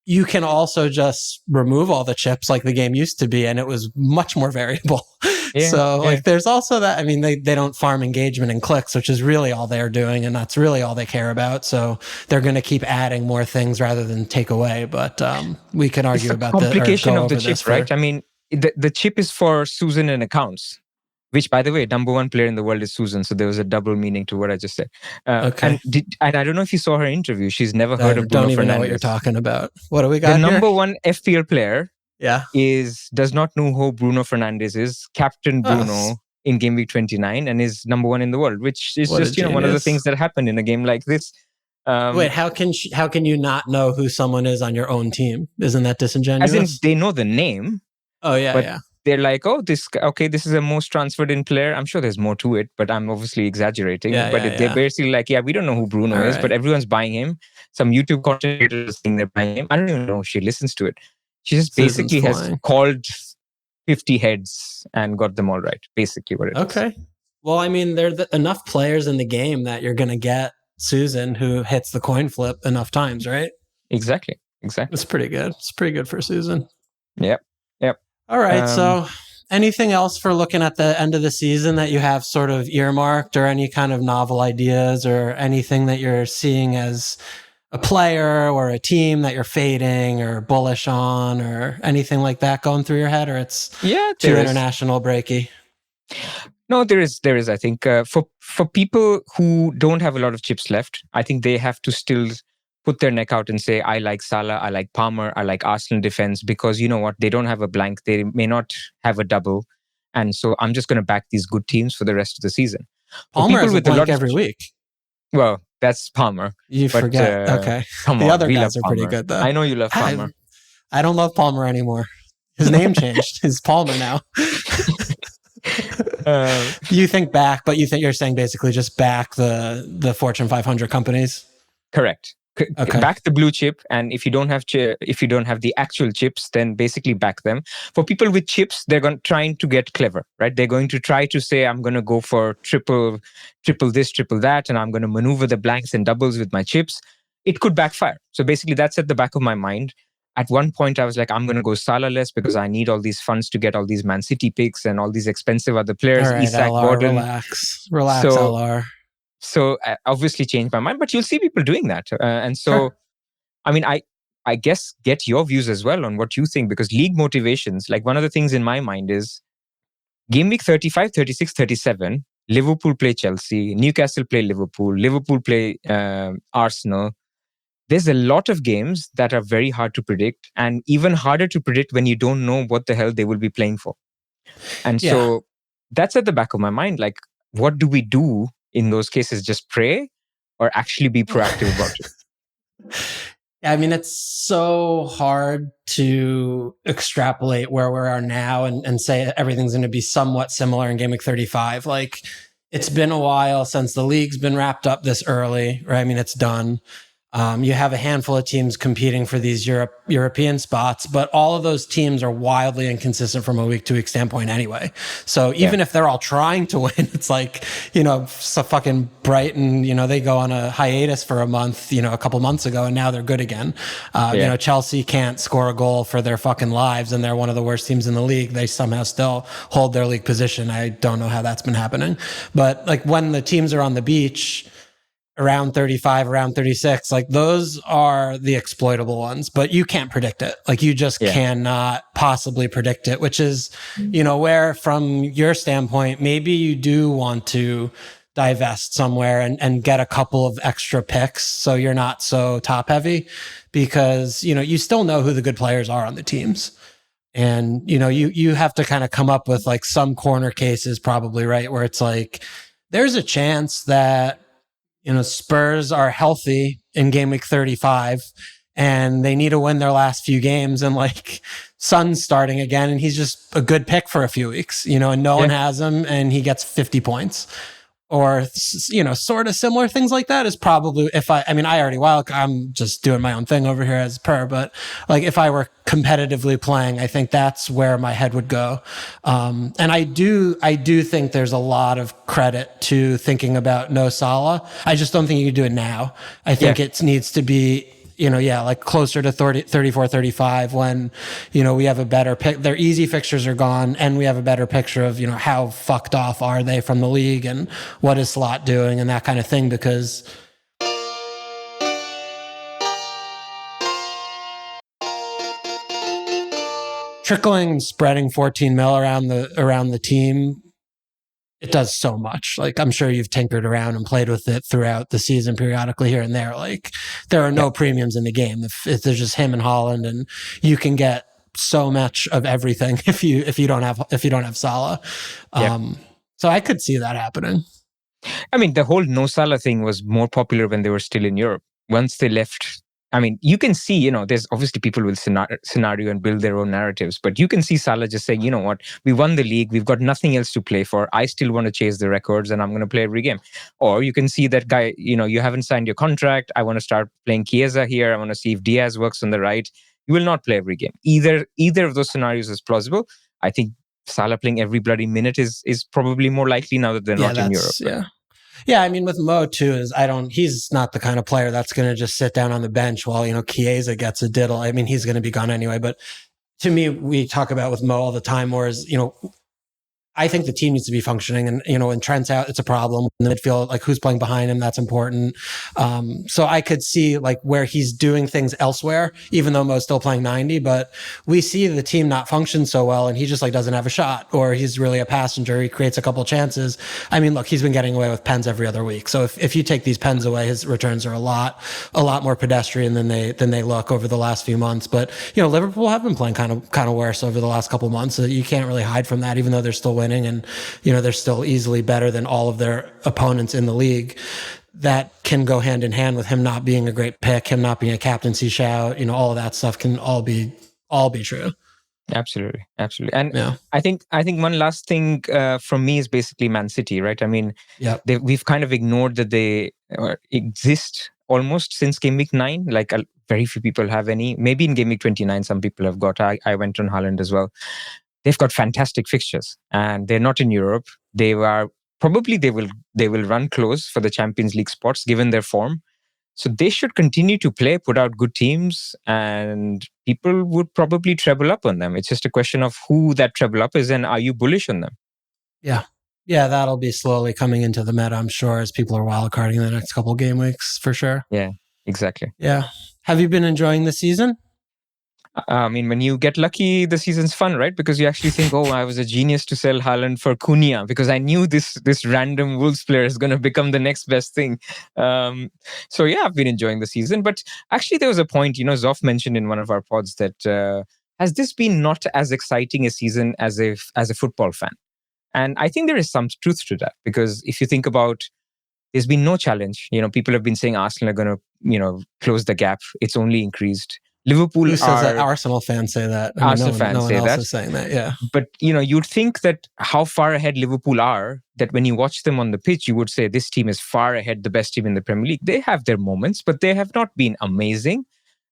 You can also just remove all the chips like the game used to be, and it was much more variable. Like there's also that. I mean, they don't farm engagement and clicks, which is really all they're doing, and that's really all they care about. So they're going to keep adding more things rather than take away. But we can argue about the complication of the chip, right? I mean, the chip is for Susan and accounts. Which, by the way, number one player in the world is Susan. So there was a double meaning to what I just said. Okay. And I don't know if you saw her interview. She's never heard of Bruno Don't even Fernandes. know what you're talking about. What do we got The here? number one FPL player Yeah. does not know who Bruno Fernandes is. Captain Bruno in Game Week 29 and is number one in the world, which is just one of the things that happened in a game like this. Wait, how can you not know who someone is on your own team? Isn't that disingenuous? As in, they know the name. Oh, yeah, but yeah. They're like, oh, this is a most transferred in player. I'm sure there's more to it, but I'm obviously exaggerating. They're basically like, we don't know who Bruno is, but everyone's buying him. Some YouTube content creators think they're buying him. I don't even know if she listens to it. She just basically has called 50 heads and got them all right. Basically what it is. Okay. Well, I mean, there are enough players in the game that you're going to get Susan who hits the coin flip enough times, right? Exactly. It's pretty good. It's pretty good for Susan. Yep. All right. So anything else for looking at the end of the season that you have sort of earmarked, or any kind of novel ideas, or anything that you're seeing as a player or a team that you're fading or bullish on, or anything like that going through your head, or it's too international breaky? No, there is. I think for people who don't have a lot of chips left, I think they have to still put their neck out and say, I like Salah, I like Palmer, I like Arsenal defense, because you know what? They don't have a blank. They may not have a double. And so I'm just going to back these good teams for the rest of the season. Palmer has a blank every week. Well, that's Palmer. You forget. Okay. Come the on, other guys are pretty good, though. I know you love Palmer. I don't love Palmer anymore. His name changed. He's Palmer now. You think back, but you're saying basically just back the Fortune 500 companies? Correct. Okay. Back the blue chip, and if you don't have the actual chips, then basically back them. For people with chips, they're trying to get clever, right? They're going to try to say, I'm going to go for triple this, triple that, and I'm going to maneuver the blanks and doubles with my chips. It could backfire. So basically, that's at the back of my mind. At one point, I was like, I'm going to go Salah-less because I need all these funds to get all these Man City picks and all these expensive other players. All right, Isak, LR, Gordon. Relax, LR. So I obviously changed my mind, but you'll see people doing that. I mean, I guess get your views as well on what you think, because league motivations, like one of the things in my mind is game week 35, 36, 37, Liverpool play Chelsea, Newcastle play Liverpool play Arsenal. There's a lot of games that are very hard to predict, and even harder to predict when you don't know what the hell they will be playing for. And so that's at the back of my mind. Like, what do we do in those cases? Just pray or actually be proactive about it? I mean, it's so hard to extrapolate where we are now and say everything's going to be somewhat similar in Game Week 35. Like, it's been a while since the league's been wrapped up this early, right? I mean, it's done. You have a handful of teams competing for these European spots, but all of those teams are wildly inconsistent from a week-to-week standpoint anyway. So even if they're all trying to win, it's like, so fucking Brighton, they go on a hiatus for a month, a couple months ago, and now they're good again. Chelsea can't score a goal for their fucking lives, and they're one of the worst teams in the league. They somehow still hold their league position. I don't know how that's been happening. But like when the teams are on the beach, around 35, around 36, like those are the exploitable ones, but you can't predict it. Like you just cannot possibly predict it, which is, where from your standpoint, maybe you do want to divest somewhere and get a couple of extra picks so you're not so top heavy, because, you still know who the good players are on the teams. And, you have to kind of come up with like some corner cases probably, right? Where it's like, there's a chance that, Spurs are healthy in game week 35 and they need to win their last few games, and like Son's starting again and he's just a good pick for a few weeks, and no one has him and he gets 50 points. or sort of similar things like that is probably I already I'm just doing my own thing over here as per, but like if I were competitively playing, I think that's where my head would go. And I do think there's a lot of credit to thinking about no Salah. I just don't think you can do it now. I think it needs to be, like closer to 34, 35 when, we have a better pick. Their easy fixtures are gone and we have a better picture of, how fucked off are they from the league and what is Slot doing and that kind of thing, because spreading 14 mil around the team, it does so much. Like, I'm sure you've tinkered around and played with it throughout the season periodically here and there. Like, there are no premiums in the game. If there's just him and Haaland, and you can get so much of everything if you don't have Salah. So I could see that happening. I mean, the whole no Salah thing was more popular when they were still in Europe. Once they left, I mean, you can see, there's obviously people will scenario and build their own narratives, but you can see Salah just saying, you know what, we won the league, we've got nothing else to play for. I still want to chase the records and I'm going to play every game. Or you can see that guy, you haven't signed your contract. I want to start playing Chiesa here. I want to see if Diaz works on the right. You will not play every game. Either of those scenarios is plausible. I think Salah playing every bloody minute is probably more likely now that they're not in Europe. Yeah. Yeah, I mean, with Mo too, he's not the kind of player that's going to just sit down on the bench while, Chiesa gets a diddle. I mean, he's going to be gone anyway. But to me, we talk about with Mo all the time, whereas, I think the team needs to be functioning, and when Trent's out, it's a problem in the midfield. Like, who's playing behind him, that's important. So I could see like where he's doing things elsewhere, even though Mo's still playing 90. But we see the team not function so well, and he just like doesn't have a shot, or he's really a passenger. He creates a couple chances. I mean, look, he's been getting away with pens every other week. So if you take these pens away, his returns are a lot more pedestrian than they look over the last few months. But Liverpool have been playing kind of worse over the last couple months. So you can't really hide from that, even though they're still winning. And, they're still easily better than all of their opponents in the league. That can go hand in hand with him not being a great pick, him not being a captaincy shout, all of that stuff can all be true. Absolutely. And I think one last thing from me is basically Man City, right? I mean, we've kind of ignored that they exist almost since game week 9. Like, very few people have any. Maybe in game week 29, some people have got. I went on Haaland as well. They've got fantastic fixtures, and they're not in Europe. They will run close for the Champions League spots given their form. So they should continue to play, put out good teams, and people would probably treble up on them. It's just a question of who that treble up is, and are you bullish on them? Yeah, that'll be slowly coming into the meta, I'm sure, as people are wildcarding in the next couple of game weeks, for sure. Yeah, exactly. Yeah. Have you been enjoying the season? I mean, when you get lucky, the season's fun, right? Because you actually think, I was a genius to sell Haaland for Cunha because I knew this random Wolves player is going to become the next best thing. So yeah, I've been enjoying the season. But actually, there was a point, Zoff mentioned in one of our pods that has this been not as exciting a season as a football fan? And I think there is some truth to that, because if you think about, there's been no challenge. People have been saying Arsenal are going to, close the gap. It's only increased. Liverpool Who says that? Arsenal fans say that. Arsenal fans say that. No one else is saying that, yeah. But, you'd think that how far ahead Liverpool are, that when you watch them on the pitch, you would say this team is far ahead, the best team in the Premier League. They have their moments, but they have not been amazing.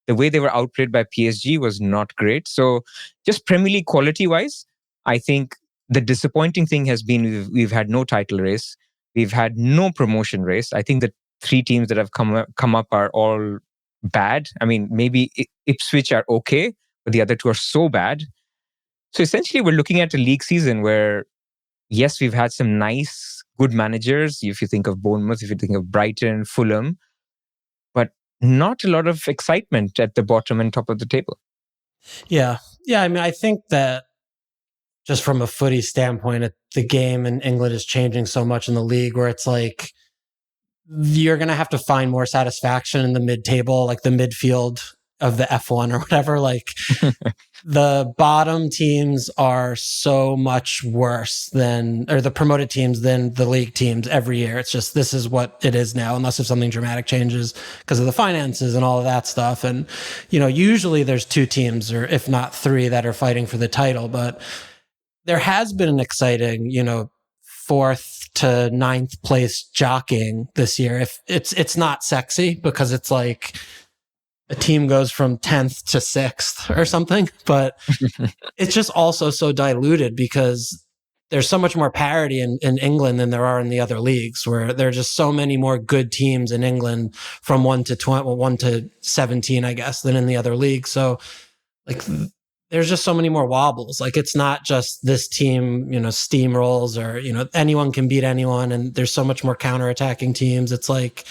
The way they were outplayed by PSG was not great. So just Premier League quality-wise, I think the disappointing thing has been we've had no title race. We've had no promotion race. I think the 3 teams that have come up are all bad. I mean, maybe Ipswich are okay, but the other 2 are so bad. So essentially, we're looking at a league season where, yes, we've had some nice, good managers. If you think of Bournemouth, if you think of Brighton, Fulham, but not a lot of excitement at the bottom and top of the table. Yeah. I mean, I think that just from a footy standpoint, the game in England is changing so much in the league where it's like, you're going to have to find more satisfaction in the mid-table, like the midfield of the F1 or whatever. Like the bottom teams are so much worse or the promoted teams than the league teams every year. It's just, this is what it is now, unless if something dramatic changes because of the finances and all of that stuff. And, usually there's 2 teams, or if not 3, that are fighting for the title, but there has been an exciting, 4th to 9th place jockeying this year. If it's not sexy because it's like a team goes from 10th to 6th or something, but it's just also so diluted because there's so much more parity in England than there are in the other leagues, where there are just so many more good teams in England from 1 to 20, 1 to 17, I guess, than in the other leagues. So like there's just so many more wobbles. Like it's not just this team, steamrolls or, anyone can beat anyone. And there's so much more counterattacking teams. It's like,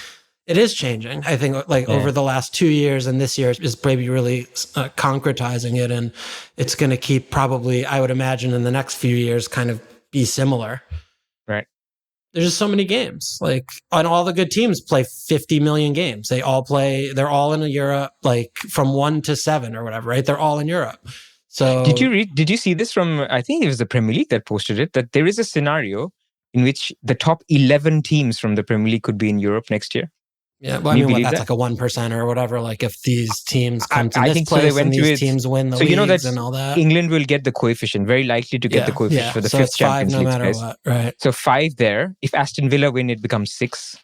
it is changing. I think over the last 2 years and this year is maybe really concretizing it. And it's going to keep probably, I would imagine in the next few years, kind of be similar. Right. There's just so many games. Like, and all the good teams play 50 million games. They're all in Europe, like from 1 to 7 or whatever, right? They're all in Europe. So did you see this from, I think it was the Premier League that posted it, that there is a scenario in which the top 11 teams from the Premier League could be in Europe next year? Yeah, well, that's like a 1% or whatever. Like if these teams come to this place and these teams win the leagues and all that. England will get the coefficient, very likely to get the coefficient for the fifth Champions League. No matter what, right? So 5 there. If Aston Villa win, it becomes 6.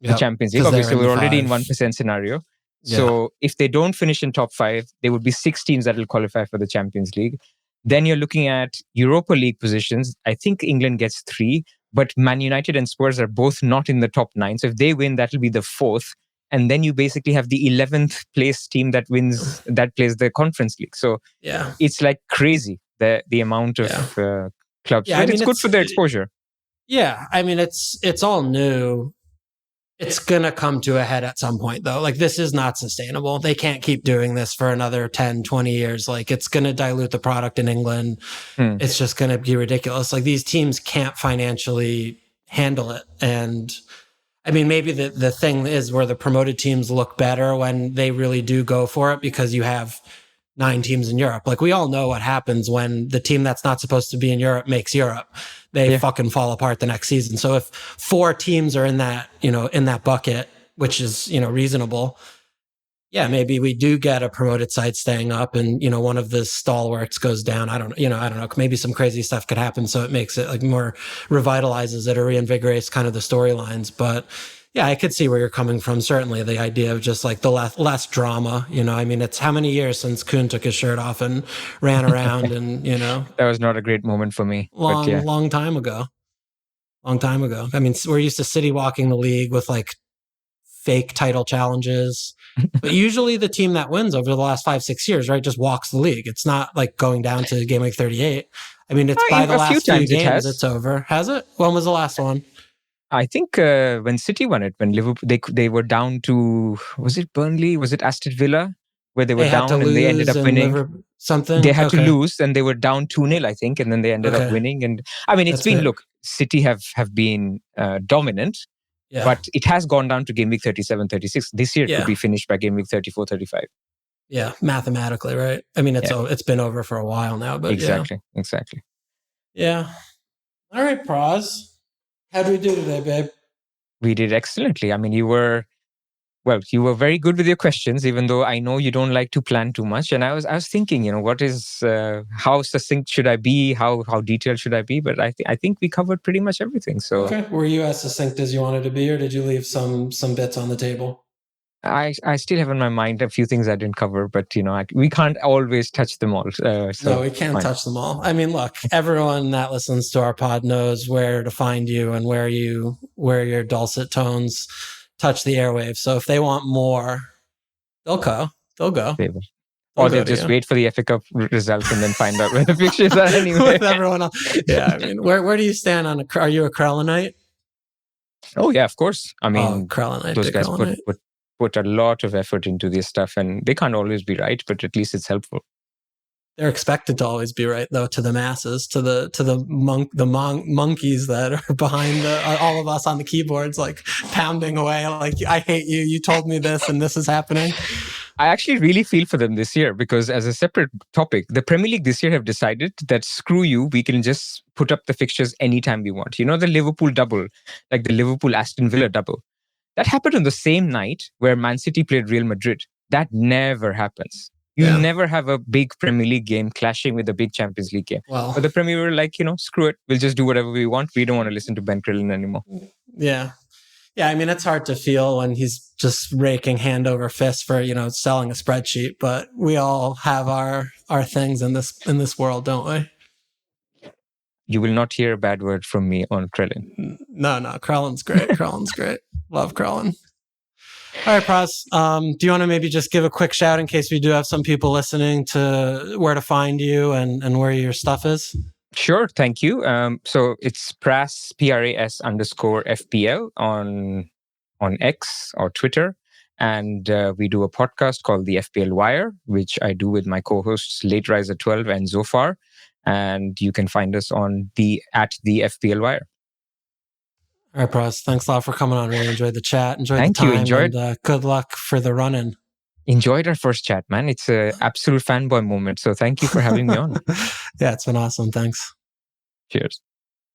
The Champions League. Obviously, we're already in 1% scenario. So if they don't finish in top 5, there would be 6 teams that will qualify for the Champions League. Then you're looking at Europa League positions. I think England gets 3. But Man United and Spurs are both not in the top 9. So if they win, that will be the 4th. And then you basically have the 11th place team that plays the Conference League. So it's like crazy, the amount of clubs. Yeah, but it's good for their exposure. Yeah, I mean, it's all new. It's going to come to a head at some point, though. Like, this is not sustainable. They can't keep doing this for another 10, 20 years. Like, it's going to dilute the product in England. It's just going to be ridiculous. Like, these teams can't financially handle it. And, I mean, maybe the thing is where the promoted teams look better when they really do go for it because you have 9 teams in Europe. Like, we all know what happens when the team that's not supposed to be in Europe makes Europe. They fucking fall apart the next season. So if 4 teams are in that, in that bucket, which is, reasonable, maybe we do get a promoted side staying up and, one of the stalwarts goes down. I don't know. Maybe some crazy stuff could happen. So it makes it like more revitalizes it or reinvigorates kind of the storylines. But yeah, I could see where you're coming from. Certainly the idea of just like the less drama, I mean, it's how many years since Kuhn took his shirt off and ran around and, That was not a great moment for me. Long time ago. I mean, we're used to city walking the league with like fake title challenges, but usually the team that wins over the last 5-6 years, right, just walks the league. It's not like going down to game week 38. I mean, it's by the last few games it's over. Has it? When was the last one? I think when City won it, when Liverpool, they were down to, was it Burnley? Was it Aston Villa? Where they were down and they ended up winning. They had to lose and they were down 2-0, I think, and then they ended up winning. And I mean, look, City have been dominant, but it has gone down to game week 37, 36. This year it could be finished by game week 34, 35. Yeah, mathematically, right? I mean, it's been over for a while now, but exactly. Yeah. All right, Pras. How did we do today, babe? We did excellently. I mean, you were very good with your questions, even though I know you don't like to plan too much. And I was thinking, what is, how succinct should I be? How detailed should I be? But I think we covered pretty much everything. So okay. Were you as succinct as you wanted to be, or did you leave some bits on the table? I still have in my mind a few things I didn't cover, but we can't always touch them all. No, we can't touch them all. I mean, look, everyone that listens to our pod knows where to find you and where your dulcet tones touch the airwaves. So if they want more, they'll go. Or they'll just wait for the FA Cup results and then find out where the fixtures are anyway. With everyone else. Yeah, I mean, where do you stand on are you a Krellanite? Oh yeah, of course. I mean, Krellanite. Those guys put a lot of effort into this stuff, and they can't always be right, but at least it's helpful. They're expected to always be right, though, to the masses, to the monkeys that are behind all of us on the keyboards, like pounding away. Like, I hate you. You told me this, and this is happening. I actually really feel for them this year because, as a separate topic, the Premier League this year have decided that screw you, we can just put up the fixtures anytime we want. The Liverpool double, like the Liverpool Aston Villa double. That happened on the same night where Man City played Real Madrid. That never happens. You never have a big Premier League game clashing with a big Champions League game. Well, but the Premier were like, screw it. We'll just do whatever we want. We don't want to listen to Ben Crillin anymore. Yeah. Yeah, I mean, it's hard to feel when he's just raking hand over fist for, selling a spreadsheet, but we all have our things in this world, don't we? You will not hear a bad word from me on Krellin. No, Krellin's great. Krellin's great. Love Krellin. All right, Pras, do you want to maybe just give a quick shout in case we do have some people listening to where to find you and where your stuff is? Sure, thank you. So it's Pras, PRAS_FPL on X or Twitter. And we do a podcast called the FPL Wire, which I do with my co-hosts Late Riser 12 and Zofar. And you can find us on at the FPL Wire. All right, Pras, thanks a lot for coming on. Really enjoyed the chat. Enjoyed Thank the time. You. Enjoyed. And good luck for the run-in. Enjoyed our first chat, man. It's an absolute fanboy moment. So thank you for having me on. Yeah, it's been awesome. Thanks. Cheers.